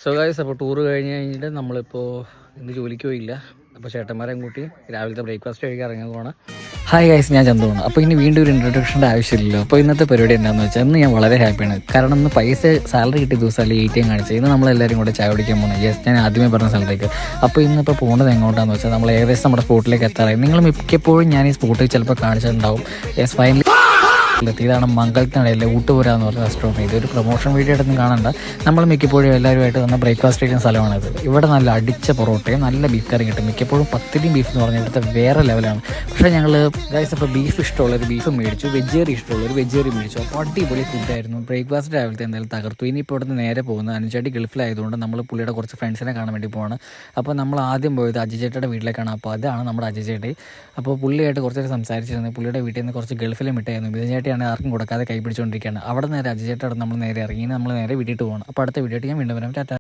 So guys, അപ്പോൾ tour കഴിഞ്ഞിട്ട് നമ്മളിപ്പോൾ ഇന്ന് ജോലിക്ക് പോയില്ല. അപ്പോൾ ചേട്ടന്മാരെയും കൂട്ടി രാവിലത്തെ ബ്രേക്ക്ഫാസ്റ്റ് കഴിക്കാൻ ഇറങ്ങിയതാണ്. ഹായ് ഗൈസ്, ഞാൻ ചന്തുവാണ്. അപ്പോൾ ഇനി വീണ്ടും ഒരു ഇൻട്രൊഡക്ഷൻ്റെ ആവശ്യമില്ലല്ലോ. അപ്പോൾ ഇന്നത്തെ പരിപാടി എന്താണെന്ന് വെച്ചാൽ ഇന്ന് ഞാൻ വളരെ ഹാപ്പിയാണ്. കാരണം ഇന്ന് പൈസ സാലറി കിട്ടിയ ദിവസമല്ലേ ATM കാണിച്ചത്. ഇന്ന് നമ്മളെല്ലാവരും കൂടെ ചായ കുടിക്കാൻ പോകുന്നത്. യെസ്, ഞാൻ ആദ്യമേ പറഞ്ഞ സ്ഥലത്തേക്ക്. അപ്പോൾ ഇന്നിപ്പോൾ പോകുന്നത് എങ്ങോട്ടാണെന്ന് വെച്ചാൽ നമ്മൾ ഏകദേശം നമ്മുടെ സ്പോട്ടിലേക്ക് എത്താറായി. നിങ്ങൾ മിക്കപ്പോഴും ഞാൻ ഈ സ്പോട്ടിൽ ചിലപ്പോൾ കാണിച്ചിട്ടുണ്ടാവും. യെസ്, ഫൈനലി ഇതാണ് മംഗലത്തിനിടയിലെ ഊട്ടുപുര എന്ന് പറഞ്ഞ റെസ്റ്റോറൻറ്റ്. ഇതൊരു പ്രൊമോഷൻ വീഡിയോ ആയിട്ടൊന്നും കാണണ്ട. നമ്മൾ മിക്കപ്പോഴും എല്ലാവരുമായിട്ട് വന്ന ബ്രേക്ക്ഫാസ്റ്റ് കഴിക്കുന്ന സ്ഥലമാണിത്. ഇവിടെ നല്ല അടിച്ച പൊറോട്ടയും നല്ല ബീഫ് കറിയും കിട്ടും. മിക്കപ്പോഴും പത്തിരിയും ബീഫ് എന്ന് പറഞ്ഞാൽ ഇവിടുത്തെ വേറെ ലെവലാണ്. പക്ഷേ ഞങ്ങൾ ഗൈസ് അപ്പോൾ ബീഫ് ഇഷ്ടമുള്ളൊരു ബീഫ് മേടിച്ചു, വെജേറി ഇഷ്ടമുള്ളൊരു വെജേറി മേടിച്ചു. അപ്പോൾ അടിപൊളി ഫുഡായിരുന്നു. ബ്രേക്ക്ഫാസ്റ്റ് രാവിലത്തെ എന്തായാലും തകർത്തു. ഇനിയിപ്പോൾ ഇവിടുന്ന് നേരെ പോകുന്നത് അനുചേട്ടി ഗൾഫിലായതുകൊണ്ട് നമ്മൾ പുള്ളിയുടെ കുറച്ച് ഫ്രണ്ട്സിനെ കാണാൻ വേണ്ടി പോവാണ്. അപ്പോൾ നമ്മൾ ആദ്യം പോയത് അജിചേട്ടയുടെ വീട്ടിലേക്കാണ്. അപ്പോൾ അതാണ് നമ്മുടെ അജിചേട്ടി. അപ്പോൾ പുള്ളിയായിട്ട് കുറച്ചേരം സംസാരിച്ചിരുന്നത്. പുള്ളിയുടെ വീട്ടിൽ നിന്ന് കുറച്ച് ഗൾഫിലെ മിഠായിരുന്നു. വിജയചേട്ടിയാണ് ആർക്കും കൊടുക്കാതെ കൈ പിടിച്ചുകൊണ്ടിരിക്കുകയാണ്. അവിടെ നേരെ അജിചേട്ടയുടെ നമ്മൾ നേരെ ഇറങ്ങി നമ്മൾ നേരെ വീട്ടിട്ട് പോകണം. അപ്പോൾ അടുത്ത വീഡിയോ ആയിട്ട് ഞാൻ വീണ്ടും വരാം. ടാറ്റ.